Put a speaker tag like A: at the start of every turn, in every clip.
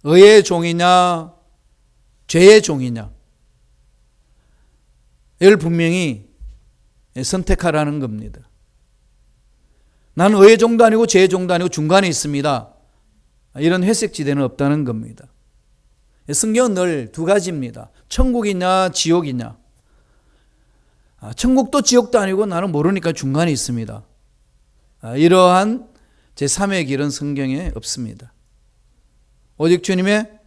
A: 의의 종이냐 죄의 종이냐, 이걸 분명히 선택하라는 겁니다. 나는 의의 종도 아니고 죄의 종도 아니고 중간에 있습니다. 이런 회색지대는 없다는 겁니다. 성경은 늘 두 가지입니다. 천국이냐 지옥이냐. 천국도 지옥도 아니고 나는 모르니까 중간에 있습니다. 이러한 제3의 길은 성경에 없습니다. 오직 주님의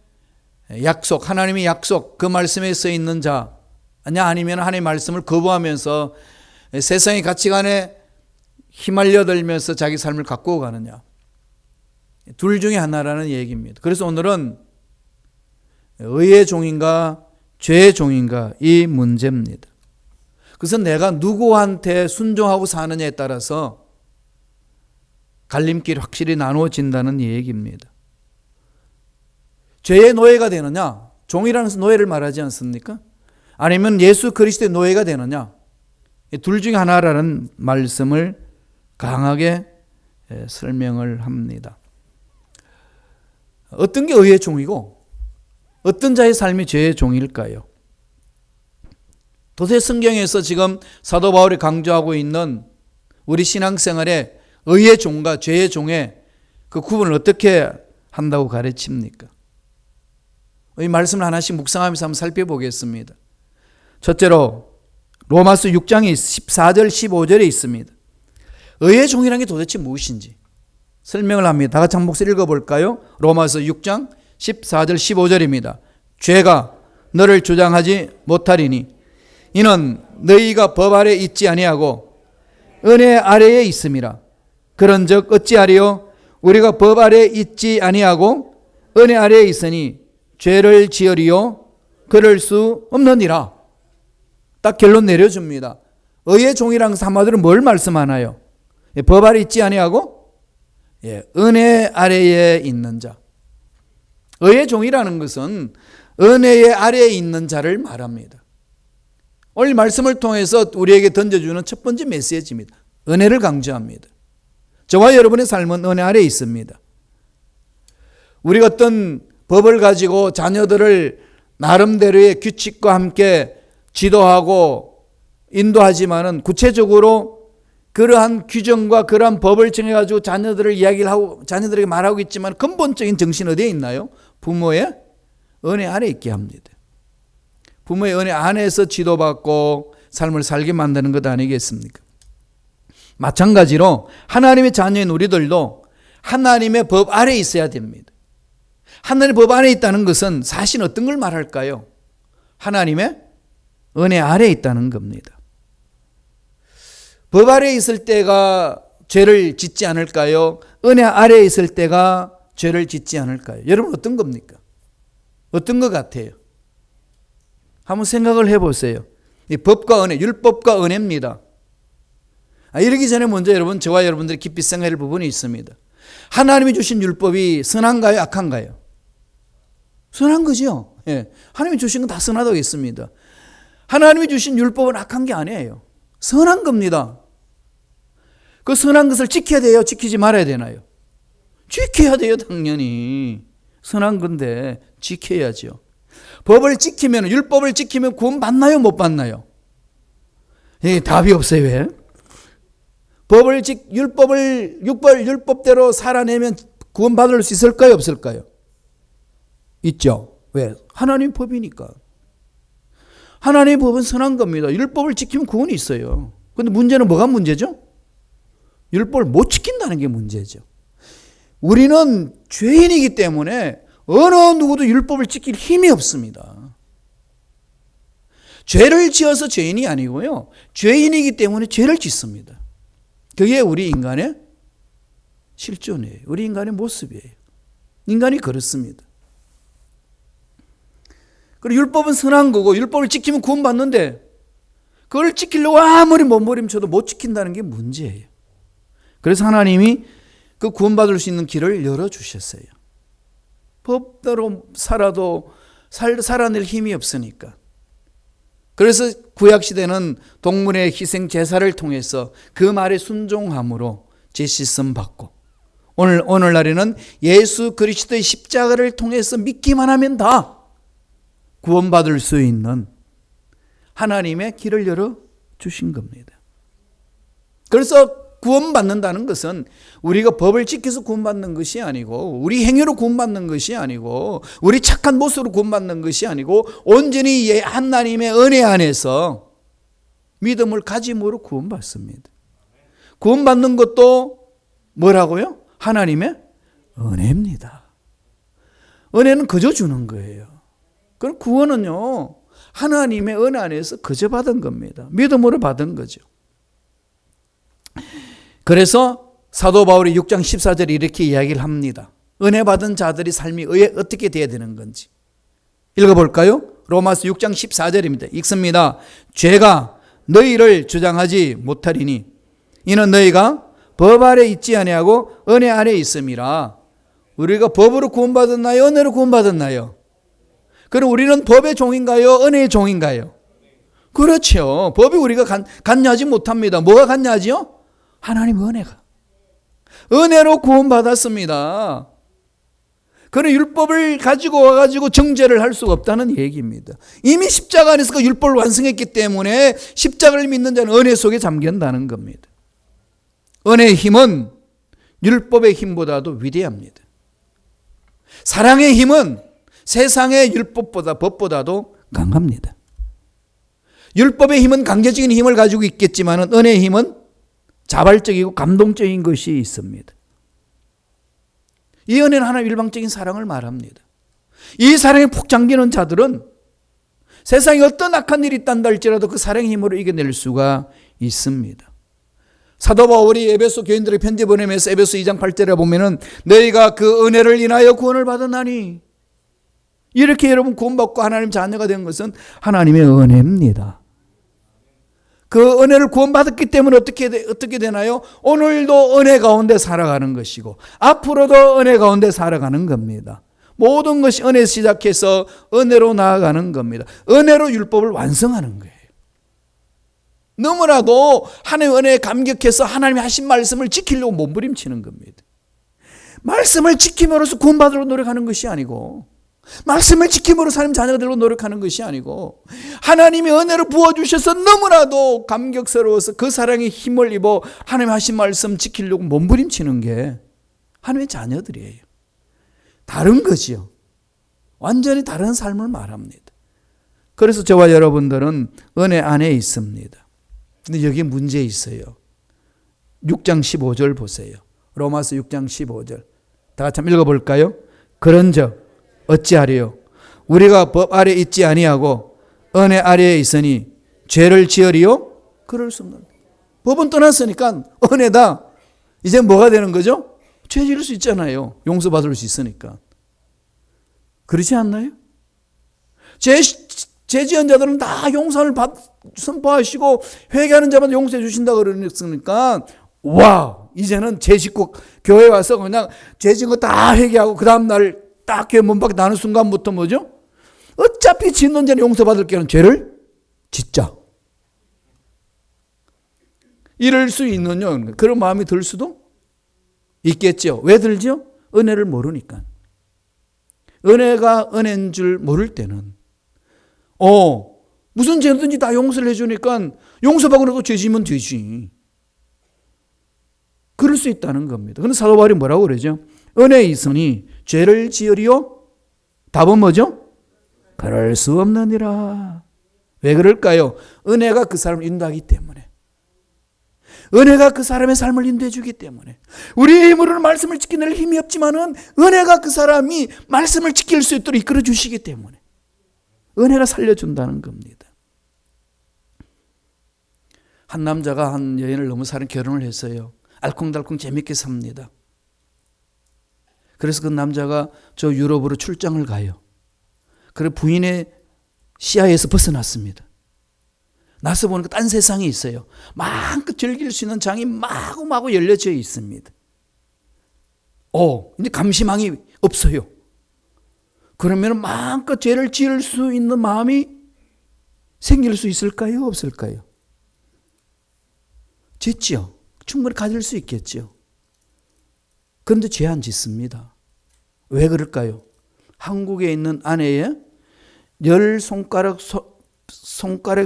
A: 약속, 하나님의 약속, 그 말씀에 써 있는 자, 아니면 하나님의 말씀을 거부하면서 세상의 가치관에 휘말려들면서 자기 삶을 가꾸어 가느냐. 둘 중에 하나라는 얘기입니다. 그래서 오늘은 의의 종인가 죄의 종인가 이 문제입니다. 그래서 내가 누구한테 순종하고 사느냐에 따라서 갈림길이 확실히 나누어진다는 얘기입니다. 죄의 노예가 되느냐, 종이라는 노예를 말하지 않습니까? 아니면 예수 그리스도의 노예가 되느냐, 둘 중에 하나라는 말씀을 강하게 설명을 합니다. 어떤 게 의의 종이고 어떤 자의 삶이 죄의 종일까요? 도대체 성경에서 지금 사도 바울이 강조하고 있는 우리 신앙생활에 의의 종과 죄의 종의 그 구분을 어떻게 한다고 가르칩니까? 이 말씀을 하나씩 묵상하면서 한번 살펴보겠습니다. 첫째로 로마서 6장이 14절 15절에 있습니다. 의의 종이라는 게 도대체 무엇인지 설명을 합니다. 다 같이 한 목소리 읽어볼까요? 로마서 6장 14절 15절입니다. 죄가 너를 주장하지 못하리니 이는 너희가 법 아래 있지 아니하고 은혜 아래에 있음이라. 그런즉 어찌하리요? 우리가 법 아래 있지 아니하고 은혜 아래에 있으니 죄를 지으리요? 그럴 수 없느니라. 딱 결론 내려줍니다. 의의 종이란 한마디로 뭘 말씀하나요? 법 아래 있지 아니하고 은혜 아래에 있는 자. 의의 종이라는 것은 은혜의 아래에 있는 자를 말합니다. 오늘 말씀을 통해서 우리에게 던져주는 첫 번째 메시지입니다. 은혜를 강조합니다. 저와 여러분의 삶은 은혜 아래에 있습니다. 우리가 어떤 법을 가지고 자녀들을 나름대로의 규칙과 함께 지도하고 인도하지만은 구체적으로 그러한 규정과 그러한 법을 정해가지고 자녀들을 이야기를 하고 자녀들에게 말하고 있지만 근본적인 정신 어디에 있나요? 부모의 은혜 아래에 있게 합니다. 부모의 은혜 안에서 지도받고 삶을 살게 만드는 것 아니겠습니까? 마찬가지로 하나님의 자녀인 우리들도 하나님의 법 아래에 있어야 됩니다. 하나님의 법 안에 있다는 것은 사실 어떤 걸 말할까요? 하나님의 은혜 아래에 있다는 겁니다. 법 아래에 있을 때가 죄를 짓지 않을까요? 은혜 아래에 있을 때가 죄를 짓지 않을까요? 여러분 어떤 겁니까? 어떤 것 같아요? 한번 생각을 해보세요. 이 법과 은혜, 율법과 은혜입니다. 이러기 전에 먼저 여러분, 저와 여러분들이 깊이 생각할 부분이 있습니다. 하나님이 주신 율법이 선한가요? 악한가요? 선한 거죠. 예. 하나님이 주신 건 다 선하다고 했습니다. 하나님이 주신 율법은 악한 게 아니에요. 선한 겁니다. 그 선한 것을 지켜야 돼요? 지키지 말아야 되나요? 지켜야 돼요, 당연히. 선한 건데 지켜야죠. 법을 지키면, 율법을 지키면 구원 받나요? 못 받나요? 답이 없어요. 왜? 율법대로 살아내면 구원 받을 수 있을까요? 없을까요? 있죠. 왜? 하나님 법이니까. 하나님의 법은 선한 겁니다. 율법을 지키면 구원이 있어요. 그런데 문제는 뭐가 문제죠? 율법을 못 지킨다는 게 문제죠. 우리는 죄인이기 때문에 어느 누구도 율법을 지킬 힘이 없습니다. 죄를 지어서 죄인이 아니고요. 죄인이기 때문에 죄를 짓습니다. 그게 우리 인간의 실존이에요. 우리 인간의 모습이에요. 인간이 그렇습니다. 그리고 율법은 선한 거고 율법을 지키면 구원받는데 그걸 지키려고 아무리 몸부림쳐도 못 지킨다는 게 문제예요. 그래서 하나님이 그 구원받을 수 있는 길을 열어주셨어요. 법대로 살아도 살아낼 힘이 없으니까. 그래서 구약시대는 동물의 희생 제사를 통해서 그 말에 순종함으로 죄 씻음 받고 오늘날에는 예수 그리스도의 십자가를 통해서 믿기만 하면 다 구원받을 수 있는 하나님의 길을 열어 주신 겁니다. 그래서 구원받는다는 것은 우리가 법을 지켜서 구원받는 것이 아니고, 우리 행위로 구원받는 것이 아니고, 우리 착한 모습으로 구원받는 것이 아니고, 온전히 하나님의 은혜 안에서 믿음을 가짐으로 구원받습니다. 구원받는 것도 뭐라고요? 하나님의 은혜입니다. 은혜는 거저 주는 거예요. 그럼 구원은요, 하나님의 은혜 안에서 거저 받은 겁니다. 믿음으로 받은 거죠. 그래서 사도 바울이 6장 14절에 이렇게 이야기를 합니다. 은혜 받은 자들이 삶이 어떻게 돼야 되는 건지 읽어볼까요? 로마서 6장 14절입니다. 읽습니다. 죄가 너희를 주장하지 못하리니 이는 너희가 법 아래 있지 아니하고 은혜 아래 있음이라. 우리가 법으로 구원받았나요? 은혜로 구원받았나요? 그럼 우리는 법의 종인가요? 은혜의 종인가요? 그렇죠. 법이 우리가 간냐지 못합니다. 뭐가 간냐지요? 하나님 은혜가. 은혜로 구원받았습니다. 그런 율법을 가지고 와가지고 정죄를 할 수가 없다는 얘기입니다. 이미 십자가 안에서 그 율법을 완성했기 때문에 십자가를 믿는 자는 은혜 속에 잠긴다는 겁니다. 은혜의 힘은 율법의 힘보다도 위대합니다. 사랑의 힘은 세상의 율법보다 법보다도 강합니다. 율법의 힘은 강제적인 힘을 가지고 있겠지만 은혜의 힘은 자발적이고 감동적인 것이 있습니다. 이 은혜는 하나님의 일방적인 사랑을 말합니다. 이 사랑에 푹 잠기는 자들은 세상에 어떤 악한 일이 있단다 할지라도 그 사랑의 힘으로 이겨낼 수가 있습니다. 사도 바울이 에베소 교인들에게 편지 보내면서 에베소 2장 8절에 보면은 너희가 그 은혜를 인하여 구원을 받았나니, 이렇게 여러분 구원받고 하나님 자녀가 된 것은 하나님의 은혜입니다. 그 은혜를 구원받았기 때문에 어떻게 되나요? 오늘도 은혜 가운데 살아가는 것이고 앞으로도 은혜 가운데 살아가는 겁니다. 모든 것이 은혜에서 시작해서 은혜로 나아가는 겁니다. 은혜로 율법을 완성하는 거예요. 너무나도 하나님의 은혜에 감격해서 하나님이 하신 말씀을 지키려고 몸부림치는 겁니다. 말씀을 지킴으로써 구원받으려고 노력하는 것이 아니고, 말씀을 지킴으로써 하나님 자녀가 되려고 노력하는 것이 아니고, 하나님이 은혜를 부어주셔서 너무나도 감격스러워서 그 사랑에 힘을 입어 하나님 하신 말씀 지키려고 몸부림치는 게 하나님의 자녀들이에요. 다른 거지요. 완전히 다른 삶을 말합니다. 그래서 저와 여러분들은 은혜 안에 있습니다. 근데 여기에 문제 있어요. 6장 15절 보세요. 로마서 6장 15절. 다 같이 한번 읽어볼까요? 그런즉 어찌하리요? 우리가 법 아래 있지 아니하고 은혜 아래에 있으니 죄를 지으리요? 그럴 수 없는. 법은 떠났으니까 은혜다. 이제 뭐가 되는 거죠? 죄 지을 수 있잖아요. 용서받을 수 있으니까. 그렇지 않나요? 죄 지은 자들은 다 용서를 선포하시고 회개하는 자마다 용서해 주신다 그러니까, 와, 이제는 죄 짓고 교회 와서 그냥 죄 지은 거 다 회개하고 그 다음날 딱 교회 문 밖에 나는 순간부터 뭐죠? 어차피 짓는 자는 용서받을 게는 죄를 짓자. 이럴 수 있느냐? 그런 마음이 들 수도 있겠죠. 왜 들죠? 은혜를 모르니까. 은혜가 은혜인 줄 모를 때는 무슨 죄든지 다 용서를 해주니까 용서받고 나도 죄 지면 되지. 그럴 수 있다는 겁니다. 그런데 사도 바울이 뭐라고 그러죠? 은혜에 있으니 죄를 지으리요? 답은 뭐죠? 그럴 수 없느니라. 왜 그럴까요? 은혜가 그 사람을 인도하기 때문에. 은혜가 그 사람의 삶을 인도해 주기 때문에. 우리의 힘으로는 말씀을 지켜낼 힘이 없지만은 은혜가 그 사람이 말씀을 지킬 수 있도록 이끌어 주시기 때문에 은혜가 살려준다는 겁니다. 한 남자가 한 여인을 너무 사랑 결혼을 했어요. 알콩달콩 재밌게 삽니다. 그래서 그 남자가 저 유럽으로 출장을 가요. 그래 부인의 시야에서 벗어났습니다. 나서 보니까 딴 세상이 있어요. 마음껏 즐길 수 있는 장이 마구마구 열려져 있습니다. 이제 감시망이 없어요. 그러면 마음껏 죄를 지을 수 있는 마음이 생길 수 있을까요? 없을까요? 짓지요. 충분히 가질 수 있겠죠. 그런데 죄 안 짓습니다. 왜 그럴까요? 한국에 있는 아내의 10손가락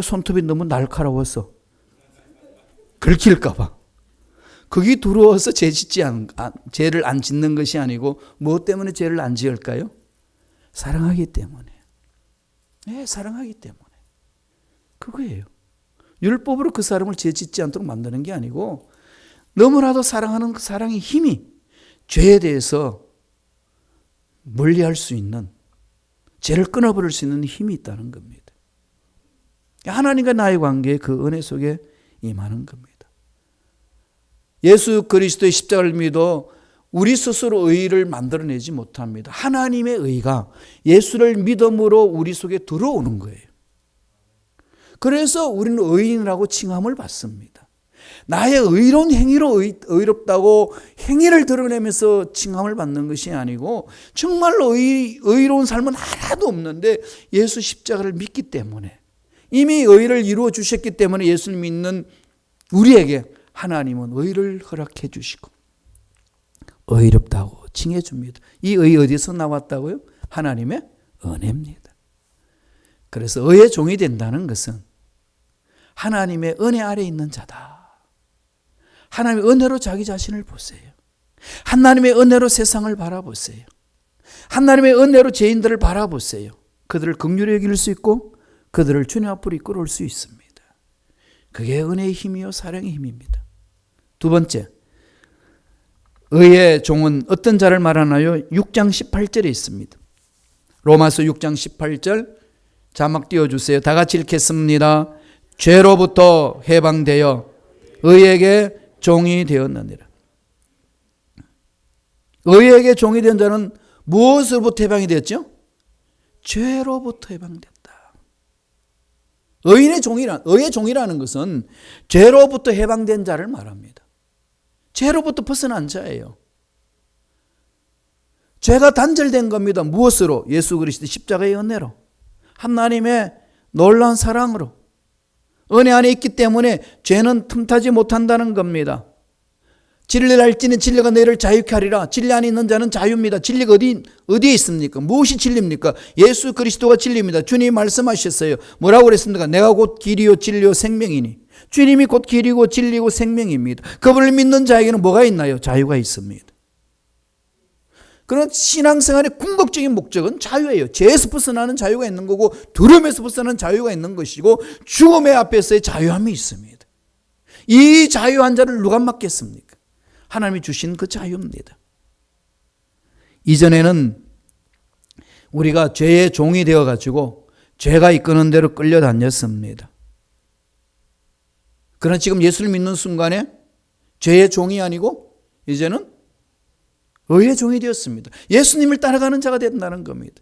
A: 손톱이 너무 날카로워서 긁힐까 봐. 그게 두려워서 죄를 안 짓는 것이 아니고 무엇 때문에 죄를 안 지을까요? 사랑하기 때문에. 네, 사랑하기 때문에. 그거예요. 율법으로 그 사람을 죄 짓지 않도록 만드는 게 아니고 너무나도 사랑하는 그 사랑의 힘이 죄에 대해서 멀리할 수 있는, 죄를 끊어버릴 수 있는 힘이 있다는 겁니다. 하나님과 나의 관계에 그 은혜 속에 임하는 겁니다. 예수 그리스도의 십자가를 믿어 우리 스스로 의를 만들어내지 못합니다. 하나님의 의가 예수를 믿음으로 우리 속에 들어오는 거예요. 그래서 우리는 의인이라고 칭함을 받습니다. 나의 의로운 행위로 의롭다고 행위를 드러내면서 칭함을 받는 것이 아니고 정말로 의로운 삶은 하나도 없는데 예수 십자가를 믿기 때문에, 이미 의를 이루어 주셨기 때문에 예수를 믿는 우리에게 하나님은 의를 허락해 주시고 의롭다고 칭해 줍니다. 이 의 어디서 나왔다고요? 하나님의 은혜입니다. 그래서 의의 종이 된다는 것은 하나님의 은혜 아래 있는 자다. 하나님의 은혜로 자기 자신을 보세요. 하나님의 은혜로 세상을 바라보세요. 하나님의 은혜로 죄인들을 바라보세요. 그들을 긍휼히 여길 수 있고 그들을 주님 앞으로 이끌어올 수 있습니다. 그게 은혜의 힘이요 사랑의 힘입니다. 두 번째, 의의 종은 어떤 자를 말하나요? 6장 18절에 있습니다. 로마서 6장 18절 자막 띄워주세요. 다 같이 읽겠습니다. 죄로부터 해방되어 의에게 종이 되었느니라. 의에게 종이 된 자는 무엇으로부터 해방이 되었죠? 죄로부터 해방됐다. 의의 종이라는 것은 죄로부터 해방된 자를 말합니다. 죄로부터 벗어난 자예요. 죄가 단절된 겁니다. 무엇으로? 예수 그리스도 십자가의 은혜로, 하나님의 놀라운 사랑으로. 은혜 안에 있기 때문에 죄는 틈타지 못한다는 겁니다. 진리를 알지는 진리가 너희를 자유케 하리라. 진리 안에 있는 자는 자유입니다. 진리가 어디에 있습니까? 무엇이 진리입니까? 예수 그리스도가 진리입니다. 주님이 말씀하셨어요. 뭐라고 그랬습니까? 내가 곧 길이요 진리요 생명이니. 주님이 곧 길이고 진리고 생명입니다. 그분을 믿는 자에게는 뭐가 있나요? 자유가 있습니다. 그런 신앙생활의 궁극적인 목적은 자유예요. 죄에서 벗어나는 자유가 있는 거고 두려움에서 벗어나는 자유가 있는 것이고 죽음의 앞에서의 자유함이 있습니다. 이 자유한 자를 누가 막겠습니까? 하나님이 주신 그 자유입니다. 이전에는 우리가 죄의 종이 되어가지고 죄가 이끄는 대로 끌려다녔습니다. 그러나 지금 예수를 믿는 순간에 죄의 종이 아니고 이제는 의의 종이 되었습니다. 예수님을 따라가는 자가 된다는 겁니다.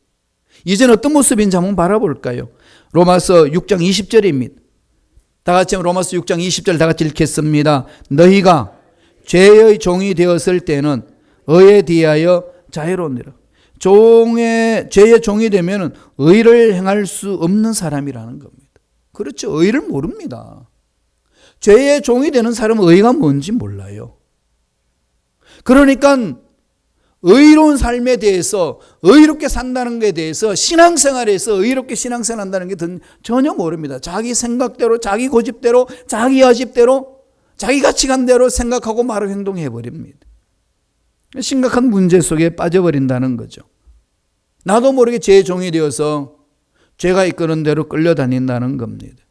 A: 이제는 어떤 모습인지 한번 바라볼까요? 로마서 6장 20절입니다. 다 같이 로마서 6장 20절 다 같이 읽겠습니다. 너희가 죄의 종이 되었을 때는 의에 대하여 자유로우니라. 죄의 종이 되면 의를 행할 수 없는 사람이라는 겁니다. 그렇죠. 의를 모릅니다. 죄의 종이 되는 사람은 의가 뭔지 몰라요. 그러니까 의로운 삶에 대해서, 의롭게 산다는 것에 대해서, 신앙생활에서 의롭게 신앙생활한다는 게 전혀 모릅니다. 자기 생각대로, 자기 고집대로, 자기 여집대로, 자기 가치관대로 생각하고 말을 행동해버립니다. 심각한 문제 속에 빠져버린다는 거죠. 나도 모르게 죄의 종이 되어서 죄가 이끄는 대로 끌려다닌다는 겁니다.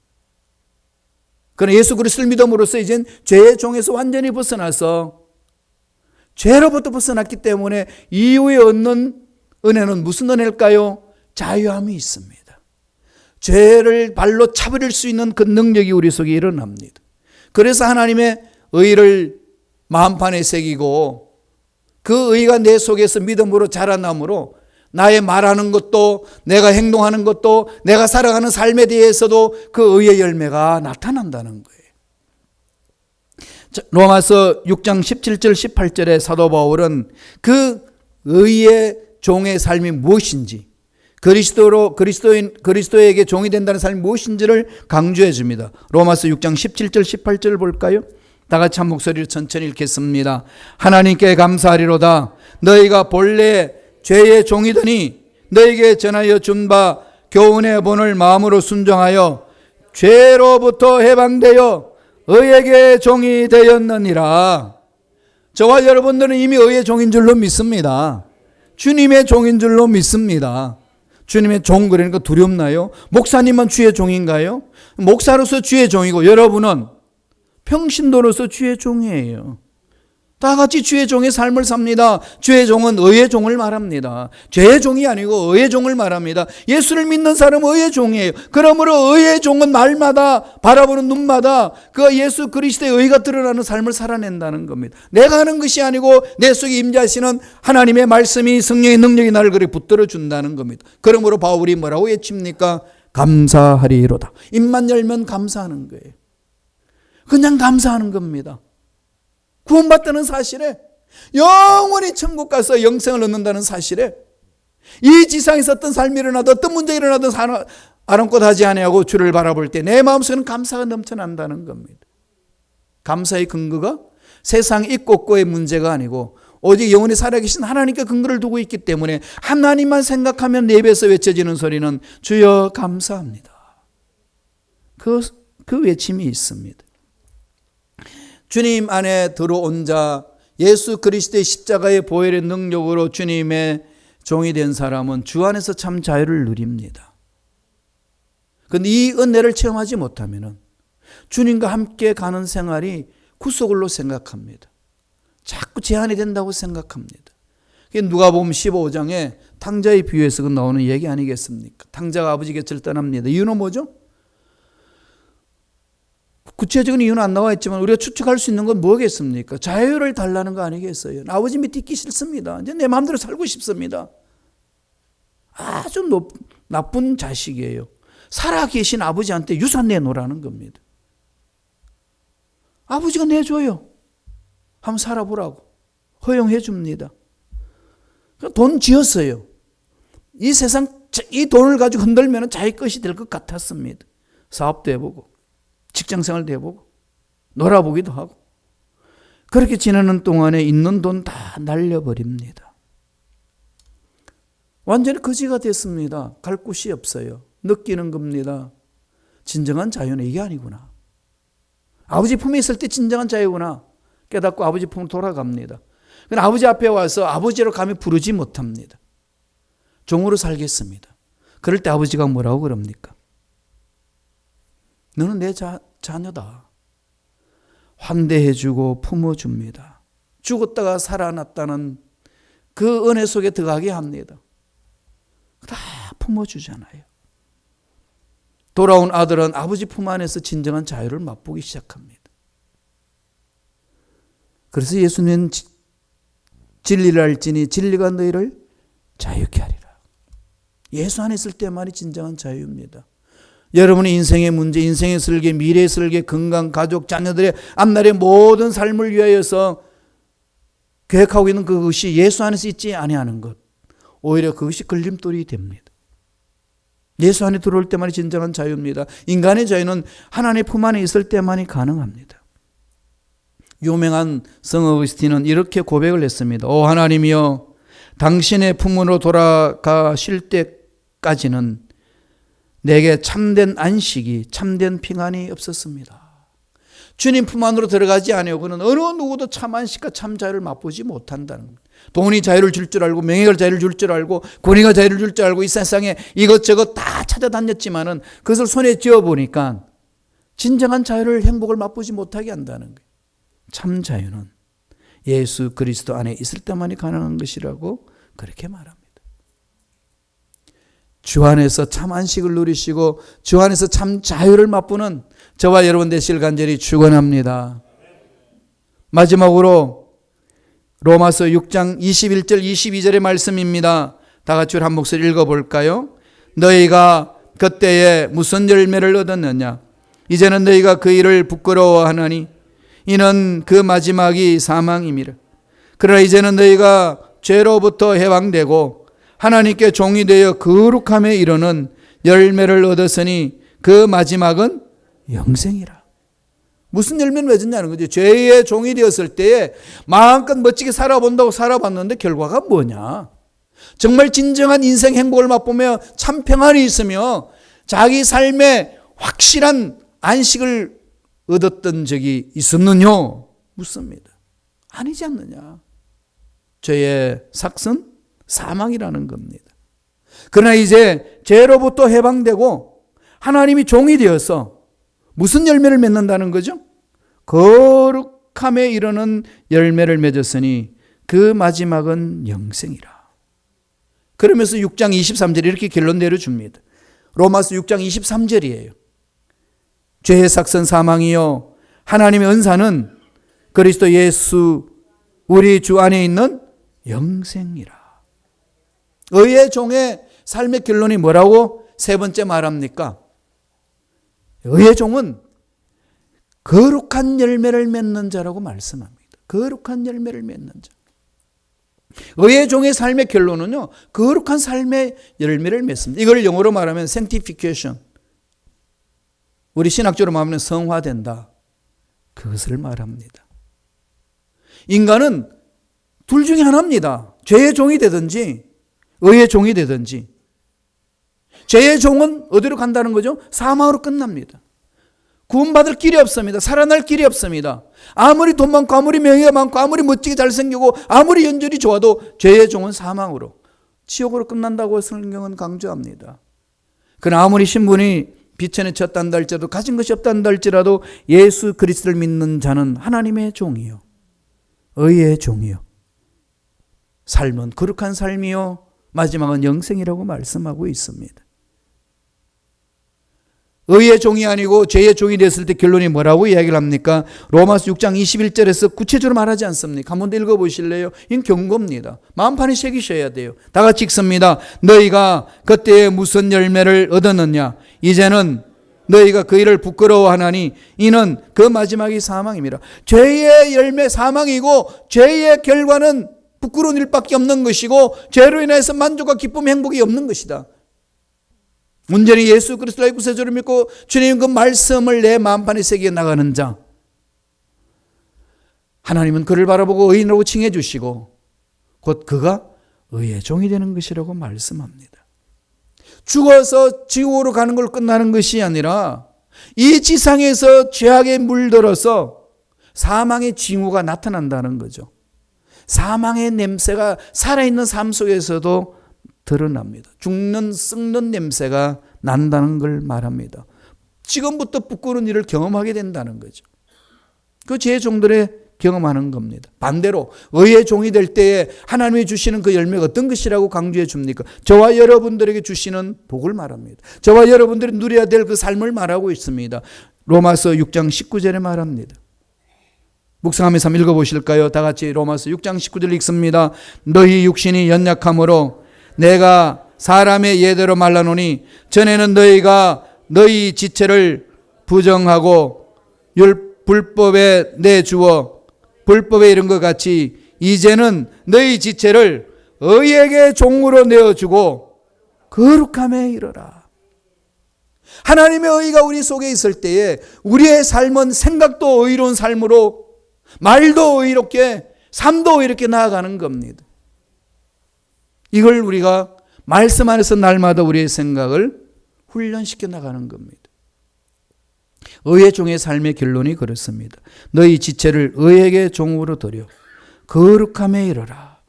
A: 그러나 예수 그리스도를 믿음으로써 이젠 죄의 종에서 완전히 벗어나서 죄로부터 벗어났기 때문에 이후에 얻는 은혜는 무슨 은혜일까요? 자유함이 있습니다. 죄를 발로 차버릴 수 있는 그 능력이 우리 속에 일어납니다. 그래서 하나님의 의를 마음판에 새기고 그 의가 내 속에서 믿음으로 자라남으로 나의 말하는 것도, 내가 행동하는 것도, 내가 살아가는 삶에 대해서도 그 의의 열매가 나타난다는 거예요. 로마서 6장 17절 18절에 사도 바울은 그 의의 종의 삶이 무엇인지, 그리스도에게 종이 된다는 삶이 무엇인지를 강조해 줍니다. 로마서 6장 17절 18절을 볼까요? 다 같이 한 목소리로 천천히 읽겠습니다. 하나님께 감사하리로다. 너희가 본래 죄의 종이더니 너희에게 전하여 준 바 교훈의 본을 마음으로 순종하여 죄로부터 해방되어 의에게 종이 되었느니라. 저와 여러분들은 이미 의의 종인 줄로 믿습니다. 주님의 종인 줄로 믿습니다. 주님의 종, 그러니까 두렵나요? 목사님은 주의 종인가요? 목사로서 주의 종이고 여러분은 평신도로서 주의 종이에요. 다 같이 주의 종의 삶을 삽니다. 주의 종은 의의 종을 말합니다. 죄의 종이 아니고 의의 종을 말합니다. 예수를 믿는 사람은 의의 종이에요. 그러므로 의의 종은 말마다 바라보는 눈마다 그 예수 그리스도의 의가 드러나는 삶을 살아낸다는 겁니다. 내가 하는 것이 아니고 내 속에 임재하시는 하나님의 말씀이, 성령의 능력이 나를 그렇게 붙들어 준다는 겁니다. 그러므로 바울이 뭐라고 외칩니까? 감사하리로다. 입만 열면 감사하는 거예요. 그냥 감사하는 겁니다. 구원받다는 사실에, 영원히 천국 가서 영생을 얻는다는 사실에, 이 지상에서 어떤 삶이 일어나도 어떤 문제가 일어나도 아랑곳하지 아니하고 주를 바라볼 때 내 마음속에는 감사가 넘쳐난다는 겁니다. 감사의 근거가 세상 있고 없고의 문제가 아니고 오직 영원히 살아계신 하나님께 근거를 두고 있기 때문에 하나님만 생각하면 내 입에서 외쳐지는 소리는 주여 감사합니다. 그 외침이 있습니다. 주님 안에 들어온 자, 예수 그리스도의 십자가의 보혈의 능력으로 주님의 종이 된 사람은 주 안에서 참 자유를 누립니다. 그런데 이 은혜를 체험하지 못하면 주님과 함께 가는 생활이 구속으로 생각합니다. 자꾸 제한이 된다고 생각합니다. 누가복음 15장에 탕자의 비유에서 나오는 얘기 아니겠습니까? 탕자가 아버지 곁을 떠납니다. 이유는 뭐죠? 구체적인 이유는 안 나와 있지만 우리가 추측할 수 있는 건 뭐겠습니까? 자유를 달라는 거 아니겠어요? 아버지 밑에 있기 싫습니다. 이제 내 마음대로 살고 싶습니다. 아주 나쁜 자식이에요. 살아계신 아버지한테 유산 내놓으라는 겁니다. 아버지가 내줘요. 한번 살아보라고 허용해 줍니다. 돈 쥐었어요. 이 세상 이 돈을 가지고 흔들면 자기 것이 될 것 같았습니다. 사업도 해보고 직장생활도 해보고 놀아보기도 하고 그렇게 지내는 동안에 있는 돈 다 날려버립니다. 완전히 거지가 됐습니다. 갈 곳이 없어요. 느끼는 겁니다. 진정한 자유는 이게 아니구나. 아버지 품에 있을 때 진정한 자유구나 깨닫고 아버지 품으로 돌아갑니다. 그런데 아버지 앞에 와서 아버지로 감히 부르지 못합니다. 종으로 살겠습니다. 그럴 때 아버지가 뭐라고 그럽니까? 너는 내 자녀다. 환대해주고 품어줍니다. 죽었다가 살아났다는 그 은혜 속에 들어가게 합니다. 다 품어주잖아요. 돌아온 아들은 아버지 품 안에서 진정한 자유를 맛보기 시작합니다. 그래서 예수님은 진리를 알지니 진리가 너희를 자유케 하리라. 예수 안에 있을 때만이 진정한 자유입니다. 여러분의 인생의 문제, 인생의 설계, 미래의 설계, 건강, 가족, 자녀들의 앞날의 모든 삶을 위하여서 계획하고 있는 그것이 예수 안에서 있지 아니하는 것, 오히려 그것이 걸림돌이 됩니다. 예수 안에 들어올 때만이 진정한 자유입니다. 인간의 자유는 하나님의 품 안에 있을 때만이 가능합니다. 유명한 성 어거스틴은 이렇게 고백을 했습니다. 오 하나님이여, 당신의 품으로 돌아가실 때까지는 내게 참된 안식이, 참된 평안이 없었습니다. 주님 품 안으로 들어가지 아니하고는 어느 누구도 참 안식과 참 자유를 맛보지 못한다는 겁니다. 돈이 자유를 줄 줄 알고, 명예가 자유를 줄 줄 알고, 권위가 자유를 줄 줄 알고, 이 세상에 이것저것 다 찾아다녔지만은 그것을 손에 쥐어보니까 진정한 자유를, 행복을 맛보지 못하게 한다는 거예요. 참 자유는 예수 그리스도 안에 있을 때만이 가능한 것이라고 그렇게 말합니다. 주 안에서 참 안식을 누리시고 주 안에서 참 자유를 맛보는 저와 여러분 되시길 간절히 축원합니다. 마지막으로 로마서 6장 21절 22절의 말씀입니다. 다 같이 한 목소리 읽어볼까요? 너희가 그때에 무슨 열매를 얻었느냐? 이제는 너희가 그 일을 부끄러워하느니 이는 그 마지막이 사망임이라. 그러나 이제는 너희가 죄로부터 해방되고 하나님께 종이 되어 거룩함에 이르는 열매를 얻었으니 그 마지막은 영생이라. 무슨 열매를 맺었냐는 거죠. 죄의 종이 되었을 때에 마음껏 멋지게 살아본다고 살아봤는데 결과가 뭐냐? 정말 진정한 인생 행복을 맛보며 참 평안이 있으며 자기 삶에 확실한 안식을 얻었던 적이 있었느냐? 묻습니다. 아니지 않느냐? 죄의 삭은 사망이라는 겁니다. 그러나 이제 죄로부터 해방되고 하나님이 종이 되어서 무슨 열매를 맺는다는 거죠? 거룩함에 이르는 열매를 맺었으니 그 마지막은 영생이라. 그러면서 6장 23절에 이렇게 결론 내려줍니다. 로마서 6장 23절이에요. 죄의 삭은 사망이요 하나님의 은사는 그리스도 예수 우리 주 안에 있는 영생이라. 의의 종의 삶의 결론이 뭐라고 세 번째 말합니까? 의의 종은 거룩한 열매를 맺는 자라고 말씀합니다. 거룩한 열매를 맺는 자. 의의 종의 삶의 결론은요, 거룩한 삶의 열매를 맺습니다. 이걸 영어로 말하면 sanctification. 우리 신학적으로 말하면 성화된다. 그것을 말합니다. 인간은 둘 중에 하나입니다. 죄의 종이 되든지 의의 종이 되든지. 죄의 종은 어디로 간다는 거죠? 사망으로 끝납니다. 구원받을 길이 없습니다. 살아날 길이 없습니다. 아무리 돈 많고 아무리 명예가 많고 아무리 멋지게 잘생기고 아무리 연줄이 좋아도 죄의 종은 사망으로 지옥으로 끝난다고 성경은 강조합니다. 그러나 아무리 신분이 비천에 쳤단다 할지라도 가진 것이 없단다 할지라도 예수 그리스도를 믿는 자는 하나님의 종이요 의의 종이요 삶은 거룩한 삶이요 마지막은 영생이라고 말씀하고 있습니다. 의의 종이 아니고 죄의 종이 됐을 때 결론이 뭐라고 이야기를 합니까? 로마서 6장 21절에서 구체적으로 말하지 않습니까? 한번 더 읽어보실래요? 이건 경고입니다. 마음판에 새기셔야 돼요. 다 같이 읽습니다. 너희가 그때에 무슨 열매를 얻었느냐? 이제는 너희가 그 일을 부끄러워하나니 이는 그 마지막이 사망입니다. 죄의 열매 사망이고 죄의 결과는 부끄러운 일밖에 없는 것이고 죄로 인해서 만족과 기쁨, 행복이 없는 것이다. 온전히 예수 그리스도의 구세주를 믿고 주님 그 말씀을 내 마음판에 새겨 나가는 자, 하나님은 그를 바라보고 의인으로 칭해 주시고 곧 그가 의의 종이 되는 것이라고 말씀합니다. 죽어서 지옥으로 가는 걸 끝나는 것이 아니라 이 지상에서 죄악에 물들어서 사망의 징후가 나타난다는 거죠. 사망의 냄새가 살아있는 삶 속에서도 드러납니다. 죽는 썩는 냄새가 난다는 걸 말합니다. 지금부터 부끄러운 일을 경험하게 된다는 거죠. 그 죄의 종들의 경험하는 겁니다. 반대로 의의 종이 될 때에 하나님이 주시는 그 열매가 어떤 것이라고 강조해 줍니까? 저와 여러분들에게 주시는 복을 말합니다. 저와 여러분들이 누려야 될 그 삶을 말하고 있습니다. 로마서 6장 19절에 말합니다. 묵상하면서 한번 읽어보실까요? 다 같이 로마서 6장 19절 읽습니다. 너희 육신이 연약함으로 내가 사람의 예대로 말하노니 전에는 너희가 너희 지체를 부정하고 불법에 내주어 불법에 이른 것 같이 이제는 너희 지체를 의에게 종으로 내어주고 거룩함에 이르라. 하나님의 의가 우리 속에 있을 때에 우리의 삶은 생각도 의로운 삶으로 말도 의롭게 삶도 의롭게 나아가는 겁니다. 이걸 우리가 말씀 안에서 날마다 우리의 생각을 훈련시켜 나가는 겁니다. 의의 종의 삶의 결론이 그렇습니다. 너희 지체를 의에게 종으로 드려 거룩함에 이르라.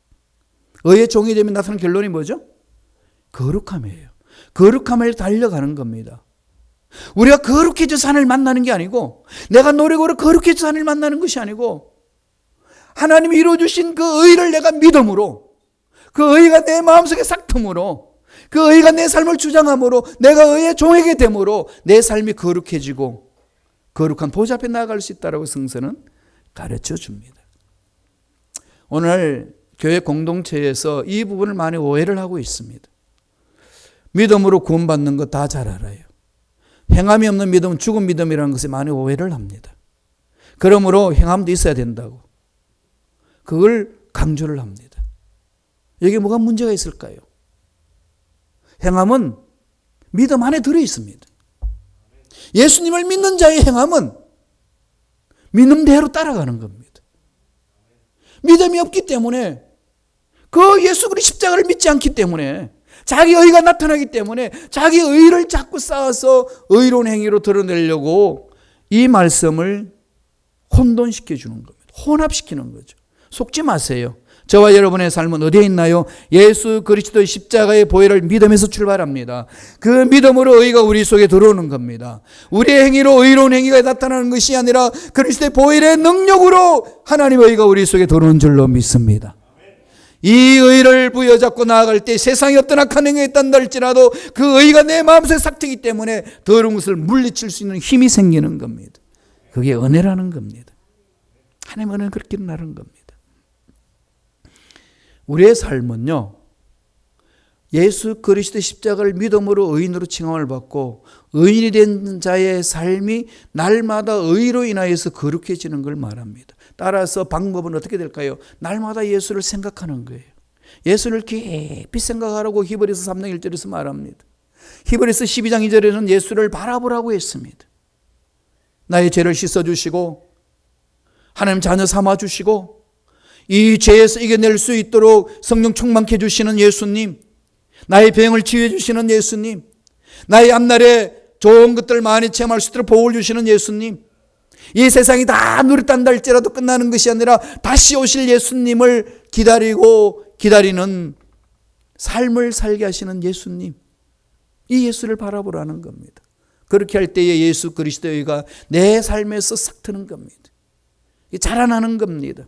A: 의의 종이 되면 나타나는 결론이 뭐죠? 거룩함이에요. 거룩함을 달려가는 겁니다. 우리가 거룩해져서 하나님을 만나는 게 아니고 내가 노력으로 거룩해져서 하나님을 만나는 것이 아니고 하나님이 이루어주신 그 의를 내가 믿음으로 그 의가 내 마음속에 싹tum으로 그 의가 내 삶을 주장함으로 내가 의의 종에게 됨으로 내 삶이 거룩해지고 거룩한 보좌 앞에 나아갈 수 있다라고 성서는 가르쳐 줍니다. 오늘 교회 공동체에서 이 부분을 많이 오해를 하고 있습니다. 믿음으로 구원받는 거 다 잘 알아요. 행함이 없는 믿음은 죽은 믿음이라는 것에 많이 오해를 합니다. 그러므로 행함도 있어야 된다고 그걸 강조를 합니다. 여기에 뭐가 문제가 있을까요? 행함은 믿음 안에 들어 있습니다. 예수님을 믿는 자의 행함은 믿는 대로 따라가는 겁니다. 믿음이 없기 때문에, 그 예수 그리스도 십자가를 믿지 않기 때문에, 자기 의가 나타나기 때문에 자기 의를 자꾸 쌓아서 의로운 행위로 드러내려고 이 말씀을 혼돈시켜 주는 겁니다. 혼합시키는 거죠. 속지 마세요. 저와 여러분의 삶은 어디에 있나요? 예수 그리스도의 십자가의 보혈을 믿음에서 출발합니다. 그 믿음으로 의가 우리 속에 들어오는 겁니다. 우리의 행위로 의로운 행위가 나타나는 것이 아니라 그리스도의 보혈의 능력으로 하나님의 의가 우리 속에 들어오는 줄로 믿습니다. 이 의를 부여잡고 나아갈 때 세상에 어떤 악한 행위가 있단다 할지라도 그 의가 내 마음속에 삭트기 때문에 더러운 것을 물리칠 수 있는 힘이 생기는 겁니다. 그게 은혜라는 겁니다. 하나님의 은혜는 그렇게 나른 겁니다. 우리의 삶은요, 예수 그리스도의 십자가를 믿음으로 의인으로 칭함을 받고 의인이 된 자의 삶이 날마다 의로 인하여서 거룩해지는 걸 말합니다. 따라서 방법은 어떻게 될까요? 날마다 예수를 생각하는 거예요. 예수를 깊이 생각하라고 히브리서 3장 1절에서 말합니다. 히브리서 12장 2절에는 예수를 바라보라고 했습니다. 나의 죄를 씻어주시고 하나님 자녀 삼아주시고 이 죄에서 이겨낼 수 있도록 성령 충만케 해주시는 예수님, 나의 병을 치유해 주시는 예수님, 나의 앞날에 좋은 것들을 많이 체험할 수 있도록 복을 주시는 예수님, 이 세상이 다 누렸단다 할지라도 끝나는 것이 아니라 다시 오실 예수님을 기다리는 삶을 살게 하시는 예수님, 이 예수를 바라보라는 겁니다. 그렇게 할 때에 예수 그리스도의 의가 내 삶에서 싹 트는 겁니다. 자라나는 겁니다.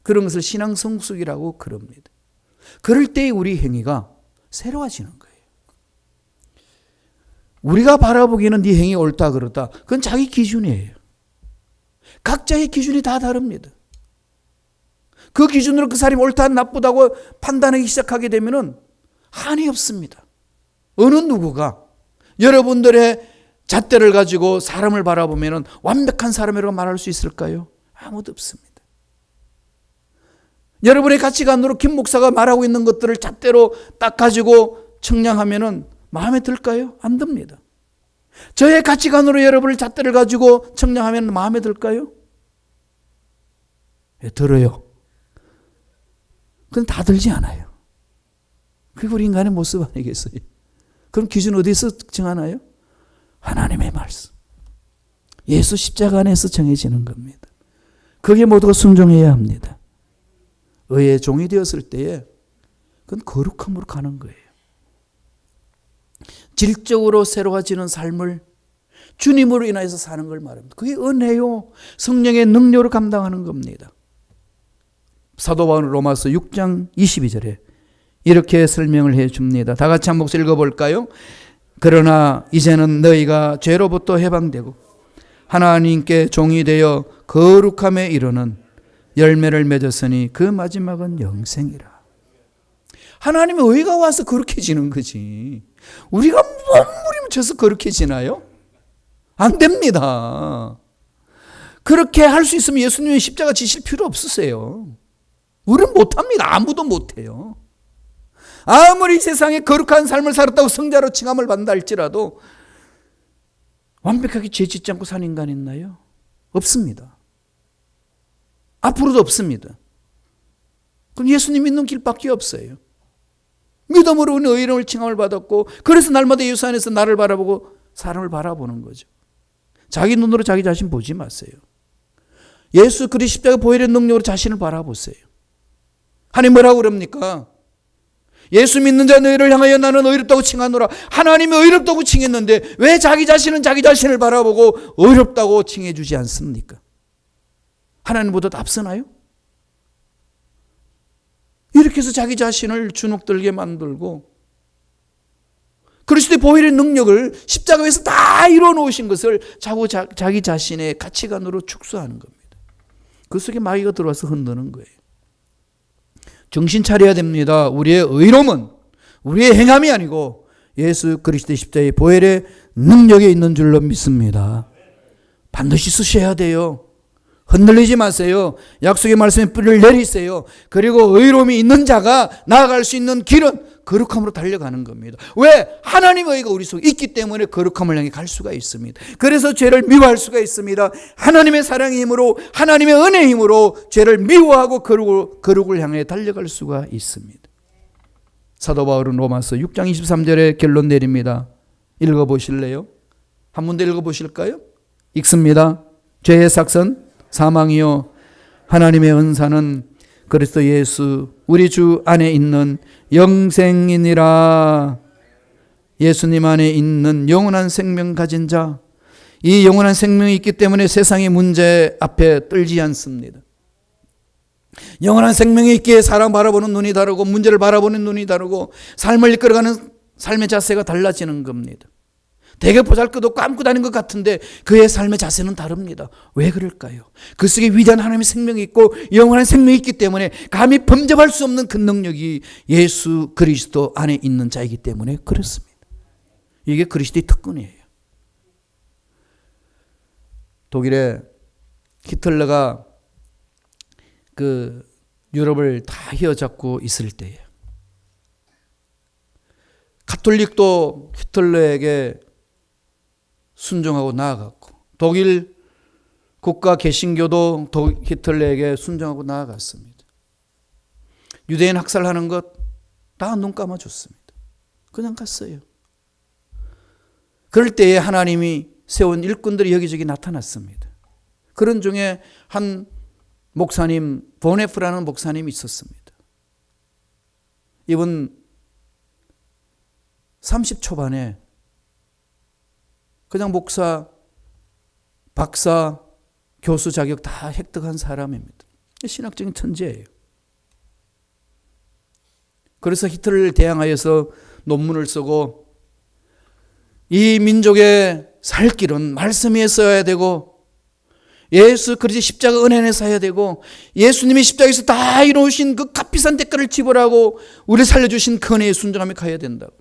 A: 그런 것을 신앙 성숙이라고 그럽니다. 그럴 때에 우리 행위가 새로워지는 거예요. 우리가 바라보기에는 네 행위 옳다 그렇다, 그건 자기 기준이에요. 각자의 기준이 다 다릅니다. 그 기준으로 그 사람이 옳다 나쁘다고 판단하기 시작하게 되면 한이 없습니다. 어느 누구가 여러분들의 잣대를 가지고 사람을 바라보면 완벽한 사람이라고 말할 수 있을까요? 아무도 없습니다. 여러분의 가치관으로 김 목사가 말하고 있는 것들을 잣대로 딱 가지고 청량하면 마음에 들까요? 안 듭니다. 저의 가치관으로 여러분의 잣대를 가지고 청량하면 마음에 들까요? 예, 들어요. 그건 다 들지 않아요. 그게 우리 인간의 모습 아니겠어요? 그럼 기준 어디서 정하나요? 하나님의 말씀. 예수 십자가 안에서 정해지는 겁니다. 그게 모두가 순종해야 합니다. 의의 종이 되었을 때에 그건 거룩함으로 가는 거예요. 질적으로 새로워지는 삶을 주님으로 인해서 사는 걸 말합니다. 그게 은혜요, 성령의 능력으로 감당하는 겁니다. 사도 바울은 로마서 6장 22절에 이렇게 설명을 해 줍니다. 다 같이 한 목소리 읽어볼까요? 그러나 이제는 너희가 죄로부터 해방되고 하나님께 종이 되어 거룩함에 이르는 열매를 맺었으니 그 마지막은 영생이라. 하나님의 의가 와서 거룩해지는 거지. 우리가 몸부림쳐서 거룩해지나요? 안 됩니다. 그렇게 할 수 있으면 예수님의 십자가 지실 필요 없으세요. 우리는 못합니다. 아무도 못해요. 아무리 세상에 거룩한 삶을 살았다고 성자로 칭함을 받는다 할지라도 완벽하게 죄 짓지 않고 사는 인간 있나요? 없습니다. 앞으로도 없습니다. 그럼 예수님 믿는 길밖에 없어요. 믿음으로 우리는 의로움을 칭함을 받았고, 그래서 날마다 예수 안에서 나를 바라보고 사람을 바라보는 거죠. 자기 눈으로 자기 자신 보지 마세요. 예수 그리스도 십자가 보혈의 능력으로 자신을 바라보세요. 하나님 뭐라고 그럽니까? 예수 믿는 자 너희를 향하여 나는 의롭다고 칭하노라. 하나님이 의롭다고 칭했는데 왜 자기 자신은 자기 자신을 바라보고 의롭다고 칭해 주지 않습니까? 하나님보다 앞서나요? 이렇게 해서 자기 자신을 주눅들게 만들고 그리스도의 보혈의 능력을 십자가에서 다 이루어 놓으신 것을 자기 자신의 가치관으로 축소하는 겁니다. 그 속에 마귀가 들어와서 흔드는 거예요. 정신 차려야 됩니다. 우리의 의로움은 우리의 행함이 아니고 예수 그리스도의 십자가의 보혈의 능력에 있는 줄로 믿습니다. 반드시 쓰셔야 돼요. 흔들리지 마세요. 약속의 말씀에 뿌리를 내리세요. 그리고 의로움이 있는 자가 나아갈 수 있는 길은 거룩함으로 달려가는 겁니다. 왜? 하나님의 의가 우리 속에 있기 때문에 거룩함을 향해 갈 수가 있습니다. 그래서 죄를 미워할 수가 있습니다. 하나님의 사랑의 힘으로, 하나님의 은혜의 힘으로 죄를 미워하고 거룩을 향해 달려갈 수가 있습니다. 사도 바울은 로마서 6장 23절에 결론 내립니다. 읽어보실래요? 한 번 더 읽어보실까요? 읽습니다. 죄의 삭선 사망이요 하나님의 은사는 그리스도 예수 우리 주 안에 있는 영생이니라. 예수님 안에 있는 영원한 생명 가진 자, 이 영원한 생명이 있기 때문에 세상의 문제 앞에 떨지 않습니다. 영원한 생명이 있기에 사람 바라보는 눈이 다르고 문제를 바라보는 눈이 다르고 삶을 이끌어가는 삶의 자세가 달라지는 겁니다. 되게 보잘것없고 아무것도 아닌 것 같은데 그의 삶의 자세는 다릅니다. 왜 그럴까요? 그 속에 위대한 하나님의 생명이 있고 영원한 생명이 있기 때문에 감히 범접할 수 없는 그 능력이 예수 그리스도 안에 있는 자이기 때문에 그렇습니다. 이게 그리스도의 특권이에요. 독일의 히틀러가 그 유럽을 다 휘어잡고 있을 때에 가톨릭도 히틀러에게 순종하고 나아갔고 독일 국가 개신교도 히틀러에게 순종하고 나아갔습니다. 유대인 학살하는 것 다 눈 감아줬습니다. 그냥 갔어요. 그럴 때에 하나님이 세운 일꾼들이 여기저기 나타났습니다. 그런 중에 한 목사님, 보네프라는 목사님이 있었습니다. 이분 30 초반에 그냥 목사, 박사, 교수 자격 다 획득한 사람입니다. 신학적인 천재예요. 그래서 히틀러를 대항하여서 논문을 쓰고 이 민족의 살 길은 말씀 위에 써야 되고 예수 그리스도의 십자가 은혜 안에 서야 되고 예수님이 십자가에서 다 이루신 그 값비싼 대가를 지불하고 우리를 살려주신 그 은혜에 순종하며 가야 된다고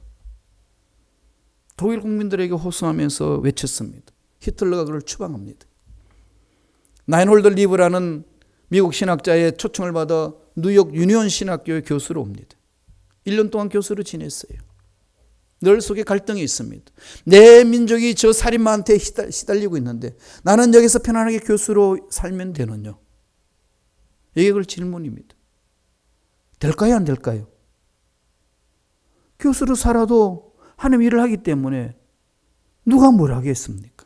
A: 독일 국민들에게 호소하면서 외쳤습니다. 히틀러가 그를 추방합니다. 나인홀더 리브라는 미국 신학자의 초청을 받아 뉴욕 유니온 신학교의 교수로 옵니다. 1년 동안 교수로 지냈어요. 늘 속에 갈등이 있습니다. 내 민족이 저 살인마한테 시달리고 있는데 나는 여기서 편안하게 교수로 살면 되느냐? 이게 그 질문입니다. 될까요? 안 될까요? 교수로 살아도 하나님 일을 하기 때문에 누가 뭘 하겠습니까?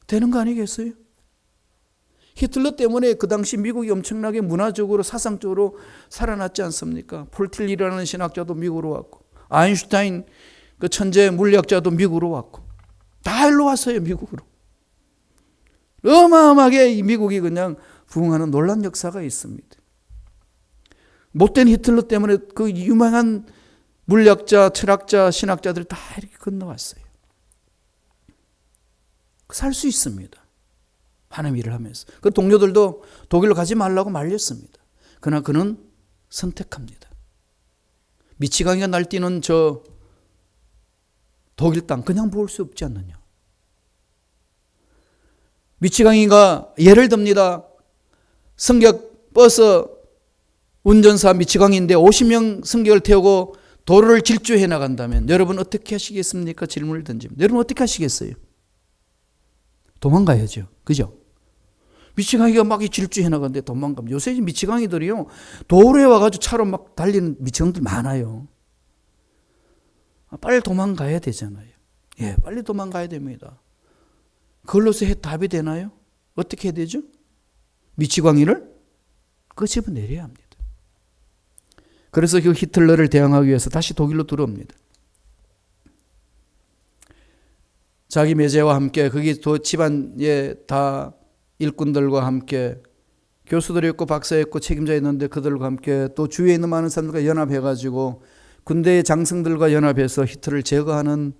A: 되는 거 아니겠어요? 히틀러 때문에 그 당시 미국이 엄청나게 문화적으로 사상적으로 살아났지 않습니까? 폴틸리라는 신학자도 미국으로 왔고 아인슈타인 그 천재 물리학자도 미국으로 왔고 다 일로 왔어요. 미국으로. 어마어마하게 이 미국이 그냥 부흥하는 놀란 역사가 있습니다. 못된 히틀러 때문에 그 유명한 물리학자, 철학자, 신학자들이 다 이렇게 건너왔어요. 살 수 있습니다. 하나님 일을 하면서. 그 동료들도 독일로 가지 말라고 말렸습니다. 그러나 그는 선택합니다. 미치광이가 날뛰는 저 독일 땅 그냥 볼 수 없지 않느냐. 미치광이가 예를 듭니다. 승객 버스 운전사 미치광이인데 50명 승객을 태우고 도로를 질주해 나간다면 여러분 어떻게 하시겠습니까? 질문을 던집니다. 여러분 어떻게 하시겠어요? 도망가야죠. 그죠? 미치광이가 막 질주해 나가는데 도망가면 요새 미치광이들이요 도로에 와가지고 차로 막 달리는 미치광이들 많아요. 빨리 도망가야 되잖아요. 예, 빨리 도망가야 됩니다. 그걸로서 답이 되나요? 어떻게 해야 되죠? 미치광이를 끄집어 내려야 합니다. 그래서 그 히틀러를 대항하기 위해서 다시 독일로 들어옵니다. 자기 매제와 함께 거기 집안에 다 일꾼들과 함께 교수들이 있고 박사 있고 책임자 있는데 그들과 함께 또 주위에 있는 많은 사람들과 연합해가지고 군대의 장성들과 연합해서 히틀러를 제거하는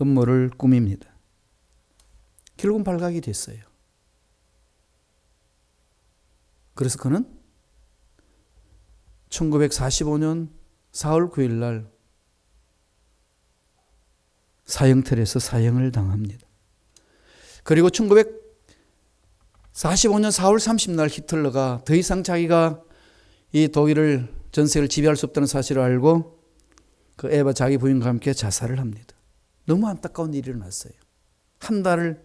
A: 음모를 꾸밉니다. 결국은 발각이 됐어요. 그래서 그는 1945년 4월 9일 날 사형틀에서 사형을 당합니다. 그리고 1945년 4월 30일 날 히틀러가 더 이상 자기가 이 독일을 전 세계를 지배할 수 없다는 사실을 알고 그 에바 자기 부인과 함께 자살을 합니다. 너무 안타까운 일이 일어났어요. 한 달을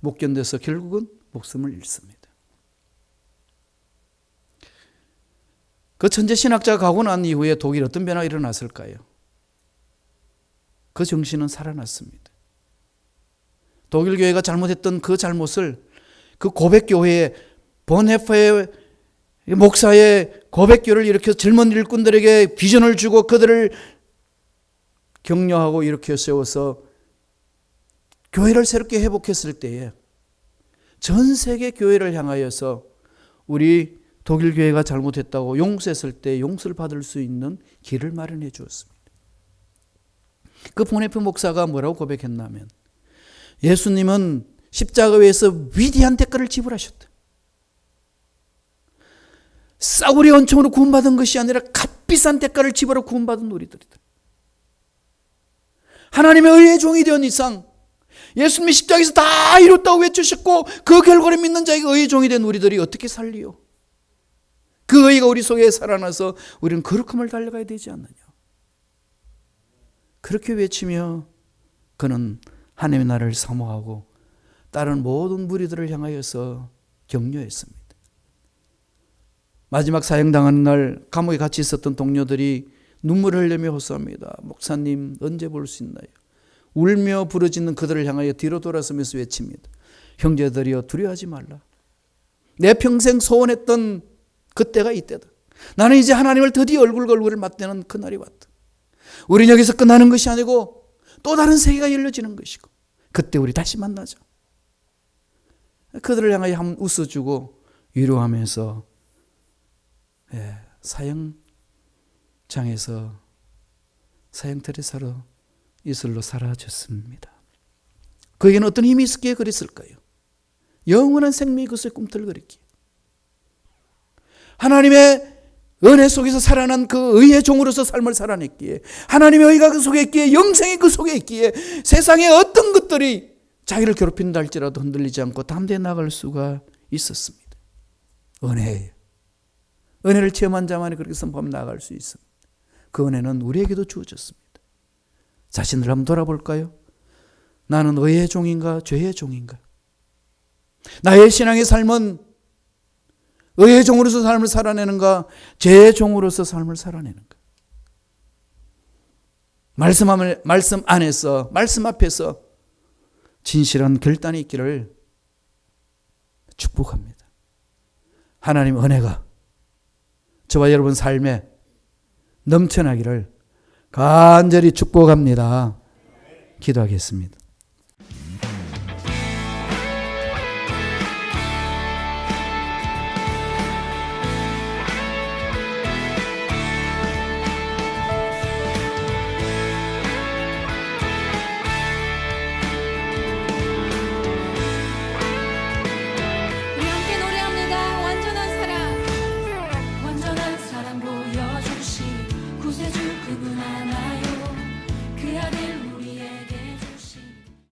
A: 못 견뎌서 결국은 목숨을 잃습니다. 그 천재 신학자가 가고 난 이후에 독일에 어떤 변화가 일어났을까요? 그 정신은 살아났습니다. 독일 교회가 잘못했던 그 잘못을 그 고백교회의 본헤퍼의 목사의 고백교를 일으켜 젊은 일꾼들에게 비전을 주고 그들을 격려하고 일으켜 세워서 교회를 새롭게 회복했을 때에 전 세계 교회를 향하여서 우리 독일 교회가 잘못했다고 용서했을 때 용서를 받을 수 있는 길을 마련해 주었습니다. 그 본헤퍼 목사가 뭐라고 고백했냐면 예수님은 십자가에서 위대한 대가를 지불하셨다. 싸구려 은총으로 구원받은 것이 아니라 값비싼 대가를 지불하고 구원받은 우리들이다. 하나님의 의의 종이 된 이상 예수님이 십자가에서 다 이뤘다고 외치셨고 그 결과를 믿는 자에게 의의 종이 된 우리들이 어떻게 살리요? 그 의가 우리 속에 살아나서 우리는 거룩함을 달려가야 되지 않느냐. 그렇게 외치며 그는 하나님의 나라를 사모하고 다른 모든 무리들을 향하여서 격려했습니다. 마지막 사형당하는 날 감옥에 같이 있었던 동료들이 눈물을 흘리며 호소합니다. 목사님 언제 볼 수 있나요? 울며 부르짖는 그들을 향하여 뒤로 돌아서면서 외칩니다. 형제들이여 두려워하지 말라. 내 평생 소원했던 그때가 이때다. 나는 이제 하나님을 드디어 얼굴과 얼굴을 맞대는 그날이 왔다. 우리는 여기서 끝나는 것이 아니고 또 다른 세계가 열려지는 것이고 그때 우리 다시 만나자. 그들을 향하여 한번 웃어주고 위로하면서 사형장에서 사형터에서로 이슬로 사라졌습니다. 그에게는 어떤 힘이 있었기에 그랬을까요? 영원한 생명이 그것을 꿈틀거리기에 하나님의 은혜 속에서 살아난 그 의의 종으로서 삶을 살아냈기에 하나님의 의가 그 속에 있기에 영생이 그 속에 있기에 세상의 어떤 것들이 자기를 괴롭힌다 할지라도 흔들리지 않고 담대히 나갈 수가 있었습니다. 은혜예요. 은혜를 체험한 자만이 그렇게 선포하면 나갈 수 있습니다. 그 은혜는 우리에게도 주어졌습니다. 자신을 한번 돌아볼까요? 나는 의의 종인가 죄의 종인가? 나의 신앙의 삶은 의의 종으로서 삶을 살아내는가 죄의 종으로서 삶을 살아내는가? 말씀 안에서 말씀 앞에서 진실한 결단이 있기를 축복합니다. 하나님 은혜가 저와 여러분 삶에 넘쳐나기를 간절히 축복합니다. 기도하겠습니다.